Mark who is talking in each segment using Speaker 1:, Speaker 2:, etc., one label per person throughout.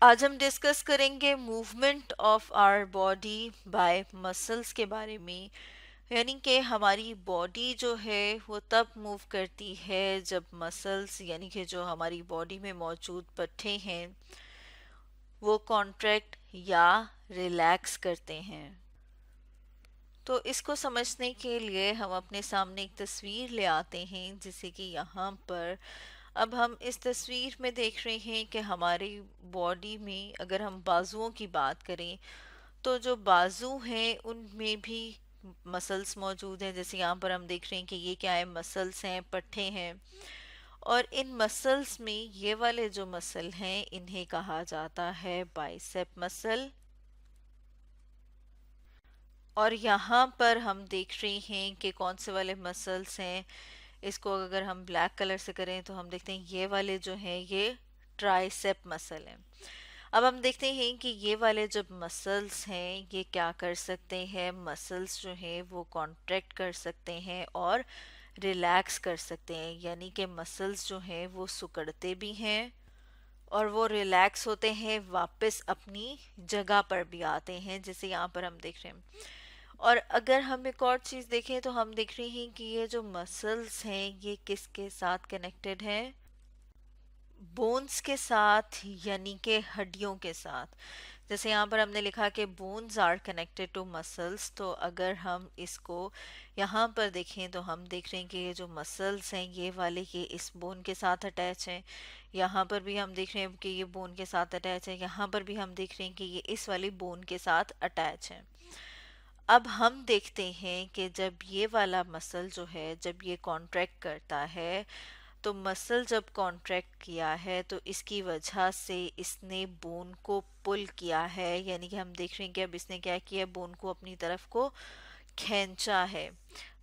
Speaker 1: آج ہم ڈسکس کریں گے movement of our body by muscles کے بارے میں، یعنی کہ ہماری باڈی جو ہے وہ تب موو کرتی ہے جب مسلس یعنی کہ جو ہماری باڈی میں موجود پٹھے ہیں وہ کانٹریکٹ یا ریلیکس کرتے ہیں۔ تو اس کو سمجھنے کے لیے ہم اپنے سامنے ایک تصویر لے آتے ہیں، جیسے کہ یہاں پر اب ہم اس تصویر میں دیکھ رہے ہیں کہ ہماری باڈی میں اگر ہم بازوؤں کی بات کریں تو جو بازو ہیں ان میں بھی مسلس موجود ہیں، جیسے یہاں پر ہم دیکھ رہے ہیں کہ یہ کیا ہے، مسلس ہیں، پٹھے ہیں، اور ان مسلس میں یہ والے جو مسل ہیں انہیں کہا جاتا ہے بائسیپ مسل۔ اور یہاں پر ہم دیکھ رہے ہیں کہ کون سے والے مسلس ہیں، اس کو اگر ہم بلیک کلر سے کریں تو ہم دیکھتے ہیں یہ والے جو ہیں یہ ٹرائسیپ مسل ہیں۔ اب ہم دیکھتے ہیں کہ یہ والے جب مسلس ہیں یہ کیا کر سکتے ہیں، مسلس جو ہیں وہ کانٹریکٹ کر سکتے ہیں اور ریلیکس کر سکتے ہیں، یعنی کہ مسلس جو ہیں وہ سکڑتے بھی ہیں اور وہ ریلیکس ہوتے ہیں، واپس اپنی جگہ پر بھی آتے ہیں، جیسے یہاں پر ہم دیکھ رہے ہیں۔ اور اگر ہم ایک اور چیز دیکھیں تو ہم دیکھ رہے ہیں کہ یہ جو مسلس ہیں یہ کس کے ساتھ کنیکٹڈ ہیں، بونز کے ساتھ، یعنی کہ ہڈیوں کے ساتھ۔ جیسے یہاں پر ہم نے لکھا کہ bones are connected to muscles, تو اگر ہم اس کو یہاں پر دیکھیں تو ہم دیکھ رہے ہیں کہ یہ جو مسلس ہیں یہ والے یہ اس بون کے ساتھ اٹیچ ہیں، یہاں پر بھی ہم دیکھ رہے ہیں کہ یہ بون کے ساتھ اٹیچ ہے، یہاں پر بھی ہم دیکھ رہے ہیں کہ یہ اس والی بون کے ساتھ اٹیچ ہے۔ اب ہم دیکھتے ہیں کہ جب یہ والا مسل جو ہے جب یہ کانٹریکٹ کرتا ہے تو مسل جب کانٹریکٹ کیا ہے تو اس کی وجہ سے اس نے بون کو پل کیا ہے، یعنی کہ ہم دیکھ رہے ہیں کہ اب اس نے کیا کیا، بون کو اپنی طرف کو کھینچا ہے۔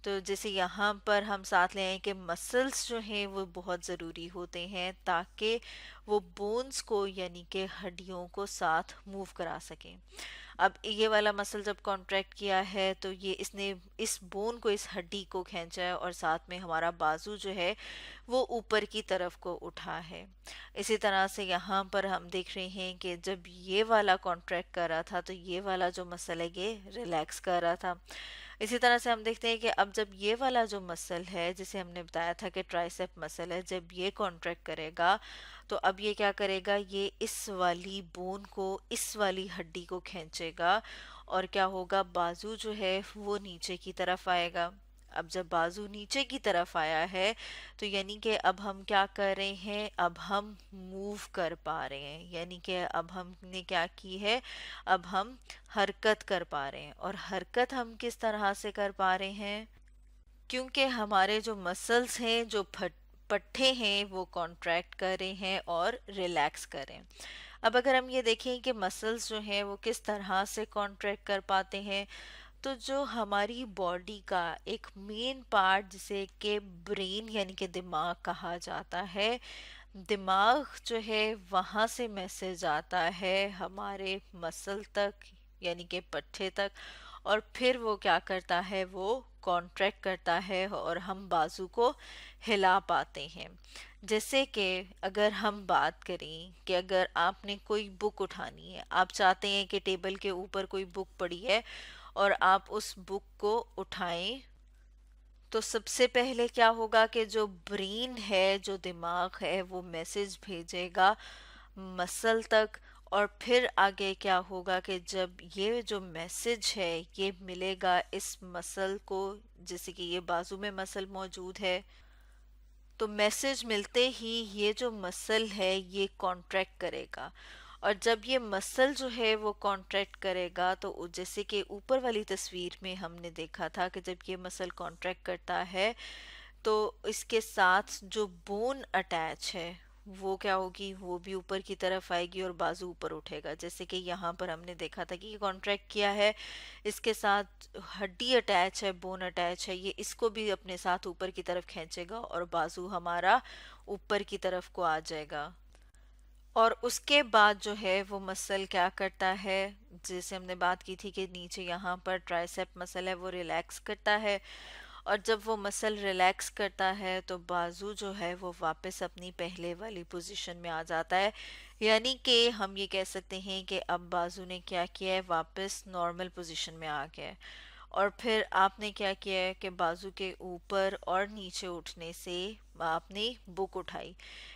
Speaker 1: تو جیسے یہاں پر ہم ساتھ لے آئیں کہ مسلس جو ہیں وہ بہت ضروری ہوتے ہیں تاکہ وہ بونز کو یعنی کہ ہڈیوں کو ساتھ موو کرا سکیں۔ اب یہ والا مسل جب کانٹریکٹ کیا ہے تو یہ اس نے اس بون کو، اس ہڈی کو کھینچا ہے اور ساتھ میں ہمارا بازو جو ہے وہ اوپر کی طرف کو اٹھا ہے۔ اسی طرح سے یہاں پر ہم دیکھ رہے ہیں کہ جب یہ والا کانٹریکٹ کر رہا تھا تو یہ والا جو مسل ہے یہ ریلیکس کر رہا تھا۔ اسی طرح سے ہم دیکھتے ہیں کہ اب جب یہ والا جو مسل ہے جسے ہم نے بتایا تھا کہ ٹرائسیپ مسل ہے، جب یہ کانٹریکٹ کرے گا تو اب یہ کیا کرے گا، یہ اس والی بون کو، اس والی ہڈی کو کھینچے گا اور کیا ہوگا، بازو جو ہے وہ نیچے کی طرف آئے گا۔ اب جب بازو نیچے کی طرف آیا ہے تو یعنی کہ اب ہم کیا کر رہے ہیں، اب ہم موو کر پا رہے ہیں، یعنی کہ اب ہم نے کیا کی ہے، اب ہم حرکت کر پا رہے ہیں۔ اور حرکت ہم کس طرح سے کر پا رہے ہیں، کیونکہ ہمارے جو مسلس ہیں، جو پٹھے ہیں وہ کانٹریکٹ کر رہے ہیں اور ریلیکس کر رہے ہیں۔ اب اگر ہم یہ دیکھیں کہ مسلس جو ہیں وہ کس طرح سے کانٹریکٹ کر پاتے ہیں، تو جو ہماری باڈی کا ایک مین پارٹ جسے کہ برین یعنی کہ دماغ کہا جاتا ہے، دماغ جو ہے وہاں سے میسج آتا ہے ہمارے مسل تک یعنی کہ پٹھے تک، اور پھر وہ کیا کرتا ہے، وہ کانٹریکٹ کرتا ہے اور ہم بازو کو ہلا پاتے ہیں۔ جیسے کہ اگر ہم بات کریں کہ اگر آپ نے کوئی بک اٹھانی ہے، آپ چاہتے ہیں کہ ٹیبل کے اوپر کوئی بک پڑی ہے اور آپ اس بک کو اٹھائیں، تو سب سے پہلے کیا ہوگا کہ جو برین ہے، جو دماغ ہے، وہ میسج بھیجے گا مسل تک، اور پھر آگے کیا ہوگا کہ جب یہ جو میسج ہے یہ ملے گا اس مسل کو، جیسے کہ یہ بازو میں مسل موجود ہے، تو میسج ملتے ہی یہ جو مسل ہے یہ کانٹریکٹ کرے گا، اور جب یہ مسل جو ہے وہ کانٹریکٹ کرے گا تو جیسے کہ اوپر والی تصویر میں ہم نے دیکھا تھا کہ جب یہ مسل کانٹریکٹ کرتا ہے تو اس کے ساتھ جو بون اٹیچ ہے وہ کیا ہوگی، وہ بھی اوپر کی طرف آئے گی اور بازو اوپر اٹھے گا، جیسے کہ یہاں پر ہم نے دیکھا تھا کہ یہ کانٹریکٹ کیا ہے، اس کے ساتھ ہڈی اٹیچ ہے، بون اٹیچ ہے، یہ اس کو بھی اپنے ساتھ اوپر کی طرف کھینچے گا اور بازو ہمارا اوپر کی طرف کو آ جائے گا۔ اور اس کے بعد جو ہے وہ مسل کیا کرتا ہے، جیسے ہم نے بات کی تھی کہ نیچے یہاں پر ٹرائسیپ مسل ہے وہ ریلیکس کرتا ہے، اور جب وہ مسل ریلیکس کرتا ہے تو بازو جو ہے وہ واپس اپنی پہلے والی پوزیشن میں آ جاتا ہے، یعنی کہ ہم یہ کہہ سکتے ہیں کہ اب بازو نے کیا کیا ہے، واپس نارمل پوزیشن میں آ گیا ہے۔ اور پھر آپ نے کیا کیا ہے کہ بازو کے اوپر اور نیچے اٹھنے سے آپ نے بک اٹھائی،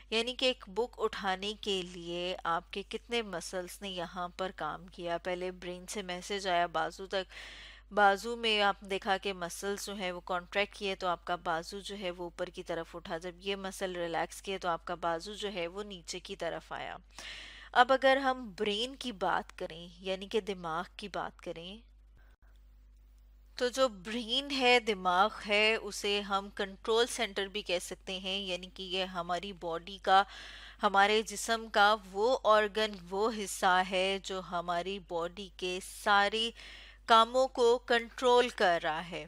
Speaker 1: یعنی کہ ایک بک اٹھانے کے لیے آپ کے کتنے مسلز نے یہاں پر کام کیا۔ پہلے برین سے میسج آیا بازو تک، بازو میں آپ نے دیکھا کہ مسلز جو ہے وہ کانٹریکٹ کیے تو آپ کا بازو جو ہے وہ اوپر کی طرف اٹھا، جب یہ مسل ریلیکس کیے تو آپ کا بازو جو ہے وہ نیچے کی طرف آیا۔ اب اگر ہم برین کی بات کریں یعنی کہ دماغ کی بات کریں، تو جو برین ہے، دماغ ہے، اسے ہم کنٹرول سینٹر بھی کہہ سکتے ہیں، یعنی کہ یہ ہماری باڈی کا، ہمارے جسم کا وہ آرگن، وہ حصہ ہے جو ہماری باڈی کے ساری کاموں کو کنٹرول کر رہا ہے۔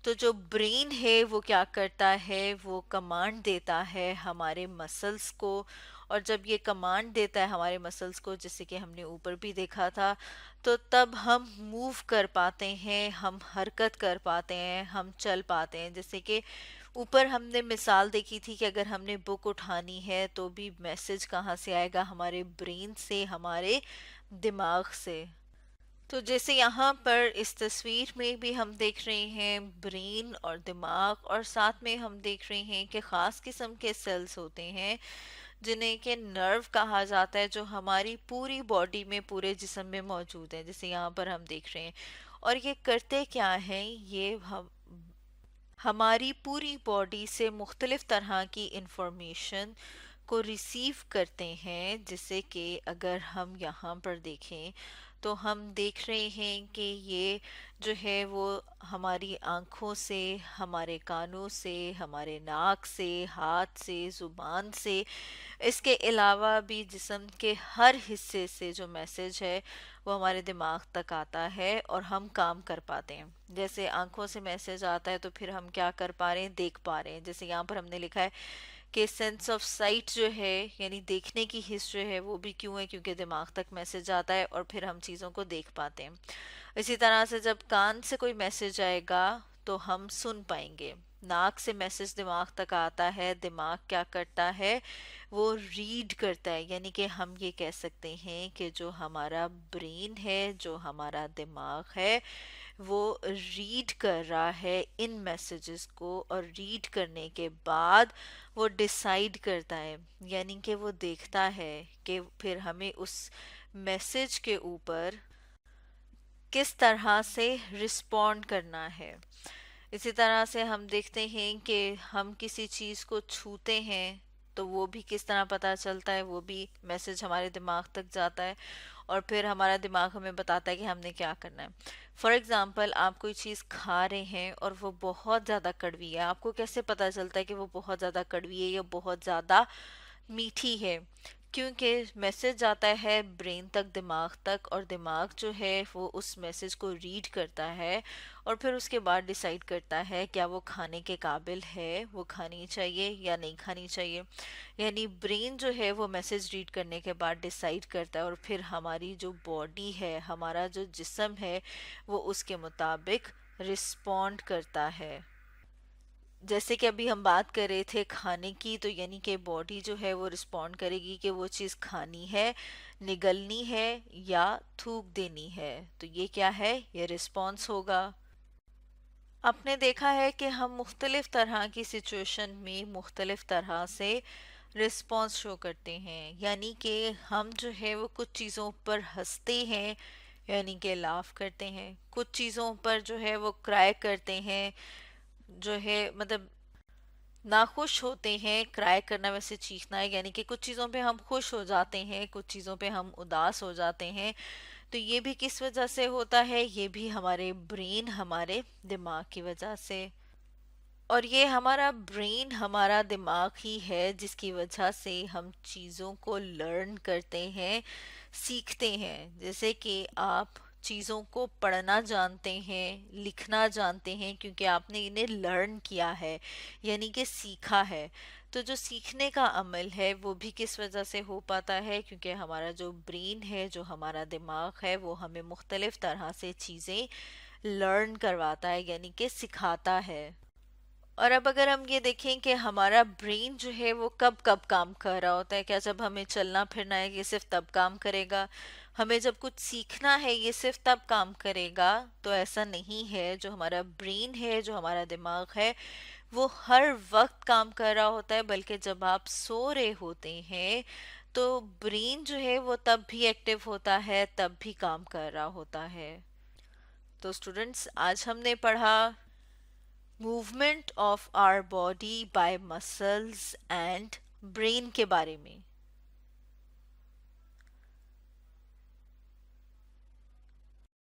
Speaker 1: تو جو برین ہے وہ کیا کرتا ہے، وہ کمانڈ دیتا ہے ہمارے مسلز کو، اور جب یہ کمانڈ دیتا ہے ہمارے مسلز کو، جیسے کہ ہم نے اوپر بھی دیکھا تھا، تو تب ہم موو کر پاتے ہیں، ہم حرکت کر پاتے ہیں، ہم چل پاتے ہیں۔ جیسے کہ اوپر ہم نے مثال دیکھی تھی کہ اگر ہم نے بک اٹھانی ہے تو بھی میسج کہاں سے آئے گا، ہمارے برین سے، ہمارے دماغ سے۔ تو جیسے یہاں پر اس تصویر میں بھی ہم دیکھ رہے ہیں برین اور دماغ، اور ساتھ میں ہم دیکھ رہے ہیں کہ خاص قسم کے سیلز ہوتے ہیں جنہیں کہ نرو کہا جاتا ہے، جو ہماری پوری باڈی میں، پورے جسم میں موجود ہیں، جیسے یہاں پر ہم دیکھ رہے ہیں۔ اور یہ کرتے کیا ہیں، یہ ہماری پوری باڈی سے مختلف طرح کی انفارمیشن کو ریسیو کرتے ہیں، جیسے کہ اگر ہم یہاں پر دیکھیں تو ہم دیکھ رہے ہیں کہ یہ جو ہے وہ ہماری آنکھوں سے، ہمارے کانوں سے، ہمارے ناک سے، ہاتھ سے، زبان سے، اس کے علاوہ بھی جسم کے ہر حصے سے جو میسج ہے وہ ہمارے دماغ تک آتا ہے اور ہم کام کر پاتے ہیں۔ جیسے آنکھوں سے میسج آتا ہے تو پھر ہم کیا کر پا رہے ہیں، دیکھ پا رہے ہیں۔ جیسے یہاں پر ہم نے لکھا ہے کہ سینس آف سائٹ جو ہے، یعنی دیکھنے کی حس جو ہے، وہ بھی کیوں ہے، کیونکہ دماغ تک میسج آتا ہے اور پھر ہم چیزوں کو دیکھ پاتے ہیں۔ اسی طرح سے جب کان سے کوئی میسج آئے گا تو ہم سن پائیں گے، ناک سے میسج دماغ تک آتا ہے، دماغ کیا کرتا ہے، وہ ریڈ کرتا ہے، یعنی کہ ہم یہ کہہ سکتے ہیں کہ جو ہمارا برین ہے، جو ہمارا دماغ ہے، وہ ریڈ کر رہا ہے ان میسیجز کو، اور ریڈ کرنے کے بعد وہ ڈیسائیڈ کرتا ہے، یعنی کہ وہ دیکھتا ہے کہ پھر ہمیں اس میسج کے اوپر کس طرح سے رسپونڈ کرنا ہے۔ اسی طرح سے ہم دیکھتے ہیں کہ ہم کسی چیز کو چھوتے ہیں تو وہ بھی کس طرح پتہ چلتا ہے، وہ بھی میسج ہمارے دماغ تک جاتا ہے، اور پھر ہمارا دماغ ہمیں بتاتا ہے کہ ہم نے کیا کرنا ہے۔ فار ایگزامپل آپ کوئی چیز کھا رہے ہیں اور وہ بہت زیادہ کڑوی ہے، آپ کو کیسے پتہ چلتا ہے کہ وہ بہت زیادہ کڑوی ہے یا بہت زیادہ میٹھی ہے؟ کیونکہ میسج جاتا ہے برین تک، دماغ تک، اور دماغ جو ہے وہ اس میسج کو ریڈ کرتا ہے اور پھر اس کے بعد ڈیسائیڈ کرتا ہے کیا وہ کھانے کے قابل ہے، وہ کھانی چاہیے یا نہیں کھانی چاہیے۔ یعنی برین جو ہے وہ میسج ریڈ کرنے کے بعد ڈیسائیڈ کرتا ہے، اور پھر ہماری جو باڈی ہے، ہمارا جو جسم ہے، وہ اس کے مطابق رسپونڈ کرتا ہے۔ جیسے کہ ابھی ہم بات کر رہے تھے کھانے کی، تو یعنی کہ باڈی جو ہے وہ رسپونڈ کرے گی کہ وہ چیز کھانی ہے، نگلنی ہے یا تھوک دینی ہے، تو یہ کیا ہے، یہ رسپونس ہوگا۔ آپ نے دیکھا ہے کہ ہم مختلف طرح کی سچویشن میں مختلف طرح سے رسپانس شو کرتے ہیں، یعنی کہ ہم جو ہے وہ کچھ چیزوں پر ہنستے ہیں، یعنی کہ لاف کرتے ہیں، کچھ چیزوں پر جو ہے وہ کرائے کرتے ہیں، جو ہے مطلب ناخوش ہوتے ہیں، کرائے کرنا ویسے چیخنا ہے، یعنی کہ کچھ چیزوں پہ ہم خوش ہو جاتے ہیں، کچھ چیزوں پہ ہم اداس ہو جاتے ہیں۔ تو یہ بھی کس وجہ سے ہوتا ہے، یہ بھی ہمارے برین، ہمارے دماغ کی وجہ سے۔ اور یہ ہمارا برین، ہمارا دماغ ہی ہے جس کی وجہ سے ہم چیزوں کو لرن کرتے ہیں، سیکھتے ہیں۔ جیسے کہ آپ چیزوں کو پڑھنا جانتے ہیں، لکھنا جانتے ہیں، کیونکہ آپ نے انہیں لرن کیا ہے، یعنی کہ سیکھا ہے۔ تو جو سیکھنے کا عمل ہے وہ بھی کس وجہ سے ہو پاتا ہے، کیونکہ ہمارا جو برین ہے، جو ہمارا دماغ ہے، وہ ہمیں مختلف طرح سے چیزیں لرن کرواتا ہے، یعنی کہ سکھاتا ہے۔ اور اب اگر ہم یہ دیکھیں کہ ہمارا برین جو ہے وہ کب کب کام کر رہا ہوتا ہے، کیا جب ہمیں چلنا پھرنا ہے یہ صرف تب کام کرے گا؟ ہمیں جب کچھ سیکھنا ہے یہ صرف تب کام کرے گا؟ تو ایسا نہیں ہے. جو ہمارا برین ہے، جو ہمارا دماغ ہے، وہ ہر وقت کام کر رہا ہوتا ہے، بلکہ جب آپ سو رہے ہوتے ہیں تو برین جو ہے وہ تب بھی ایکٹیو ہوتا ہے، تب بھی کام کر رہا ہوتا ہے. تو اسٹوڈنٹس، آج ہم نے پڑھا movement of our body by muscles and brain کے بارے میں.